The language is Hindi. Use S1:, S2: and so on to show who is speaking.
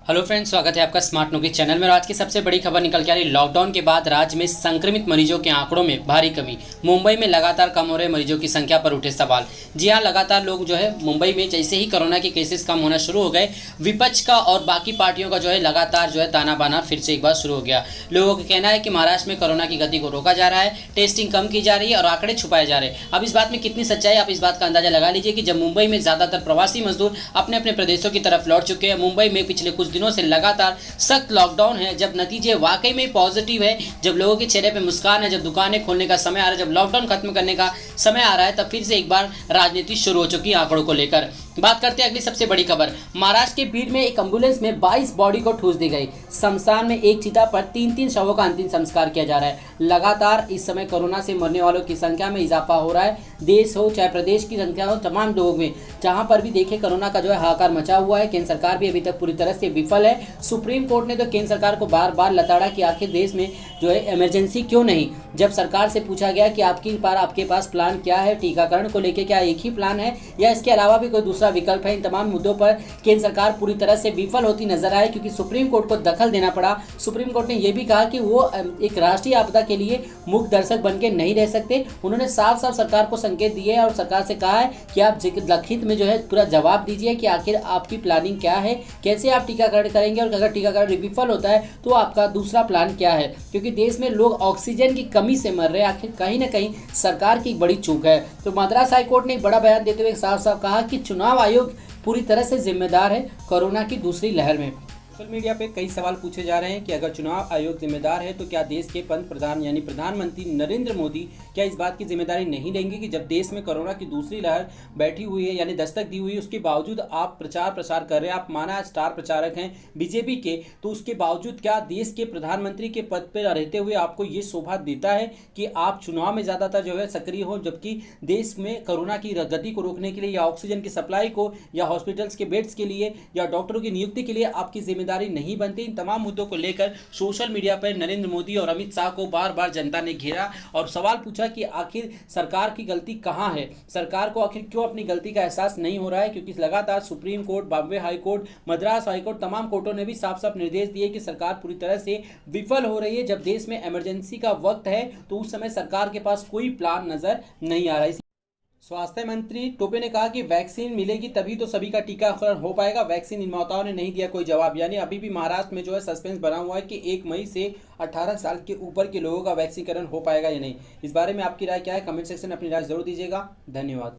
S1: हेलो फ्रेंड्स, स्वागत है आपका स्मार्ट नोटिस चैनल में। और आज की सबसे बड़ी खबर निकल के आ रही, लॉकडाउन के बाद राज्य में संक्रमित मरीजों के आंकड़ों में भारी कमी। मुंबई में लगातार कम हो रहे मरीजों की संख्या पर उठे सवाल। जी हां, लगातार लोग जो है मुंबई में जैसे ही कोरोना के केसेस कम होना शुरू हो गए, विपक्ष का और बाकी पार्टियों का जो है लगातार जो है ताना बाना फिर से एक बार शुरू हो गया। लोगों का कहना है कि महाराष्ट्र में कोरोना की गति को रोका जा रहा है, टेस्टिंग कम की जा रही है और आंकड़े छुपाए जा रहे हैं। अब इस बात में कितनी सच्चाई, आप इस बात का अंदाजा लगा लीजिए कि जब मुंबई में ज्यादातर प्रवासी मजदूर अपने अपने प्रदेशों की तरफ लौट चुके हैं, मुंबई में पिछले कुछ दिनों से लगातार सख्त लॉकडाउन है, जब नतीजे वाकई में पॉजिटिव है, जब लोगों के चेहरे पे मुस्कान है, जब दुकानें खोलने का समय आ रहा है, जब लॉकडाउन खत्म करने का समय आ रहा है, तब फिर से एक बार राजनीति शुरू हो चुकी है आंकड़ों को लेकर। बात करते हैं अगली सबसे बड़ी खबर। महाराष्ट्र के बीड में एक एम्बुलेंस में 22 बॉडी को ठूस दी गई। शमशान में एक चिता पर 3-3 शवों का अंतिम संस्कार किया जा रहा है। लगातार इस समय कोरोना से मरने वालों की संख्या में इजाफा हो रहा है। देश हो चाहे प्रदेश की संख्या हो, तमाम लोगों में जहां पर भी देखे कोरोना का जो है हाहाकार मचा हुआ है। केंद्र सरकार भी अभी तक पूरी तरह से विफल है। सुप्रीम कोर्ट ने तो केंद्र सरकार को बार बार लताड़ा कि आखिर देश में जो है इमरजेंसी क्यों नहीं। जब सरकार से पूछा गया कि आपके पास प्लान क्या है, टीकाकरण को लेकर क्या एक ही प्लान है या इसके अलावा भी कोई दूसरा विकल्प है, इन तमाम मुद्दों पर केंद्र सरकार पूरी तरह से विफल होती नजर आए, क्योंकि सुप्रीम कोर्ट को दखल देना पड़ा। सुप्रीम कोर्ट ने यह भी कहा कि वो एक राष्ट्रीय आपदा के लिए मुख्य दर्शक बनकर नहीं रह सकते। उन्होंने साफ साफ सरकार को संकेत दिए और सरकार से कहा है कि आप लिखित में जो है पूरा जवाब दीजिए कि आखिर आपकी प्लानिंग क्या है, कैसे आप टीकाकरण करेंगे और अगर टीकाकरण विफल होता है तो आपका दूसरा प्लान क्या है, क्योंकि देश में लोग ऑक्सीजन की कमी से मर रहे हैं। आखिर कहीं ना कहीं सरकार की बड़ी चूक है। तो मद्रास हाईकोर्ट ने एक बड़ा बयान देते हुए साफ साफ कहा कि चुनाव आयोग पूरी तरह से जिम्मेदार है कोरोना की दूसरी लहर में। सोशल मीडिया पे कई सवाल पूछे जा रहे हैं कि अगर चुनाव आयोग जिम्मेदार है तो क्या देश के पंतप्रधान यानी प्रधानमंत्री नरेंद्र मोदी क्या इस बात की जिम्मेदारी नहीं लेंगे कि जब देश में कोरोना की दूसरी लहर बैठी हुई है यानी दस्तक दी हुई है, उसके बावजूद आप प्रचार कर रहे हैं, आप माना स्टार प्रचारक हैं बीजेपी के, तो उसके बावजूद क्या देश के प्रधानमंत्री के पद पर रहते हुए आपको ये शोभा देता है कि आप चुनाव में ज़्यादातर जो है सक्रिय हो, जबकि देश में कोरोना की गति को रोकने के लिए या ऑक्सीजन की सप्लाई को या हॉस्पिटल्स के बेड्स के लिए या डॉक्टरों की नियुक्ति के लिए आपकी जिम्मेदारी नहीं बनती। इन तमाम मुद्दों को लेकर सोशल मीडिया पर नरेंद्र मोदी और अमित शाह को बार बार जनता ने घेरा और सवाल पूछा कि आखिर सरकार की गलती कहां है, सरकार को आखिर क्यों अपनी गलती का एहसास नहीं हो रहा है, क्योंकि लगातार supreme court, Bombay high court, Madras high court, तमाम कोर्टों ने भी साफ साफ निर्देश दिए कि सरकार पूरी तरह से विफल हो रही है। जब देश में इमरजेंसी का वक्त है तो उस समय सरकार के पास कोई प्लान नजर नहीं आ रहा है। स्वास्थ्य मंत्री टोपे ने कहा कि वैक्सीन मिलेगी तभी तो सभी का टीकाकरण हो पाएगा। वैक्सीन निर्माताओं ने नहीं दिया कोई जवाब, यानी अभी भी महाराष्ट्र में जो है सस्पेंस बना हुआ है कि 1 मई से 18 साल के ऊपर के लोगों का वैक्सीकरण हो पाएगा या नहीं। इस बारे में आपकी राय क्या है, कमेंट सेक्शन में अपनी राय जरूर दीजिएगा। धन्यवाद।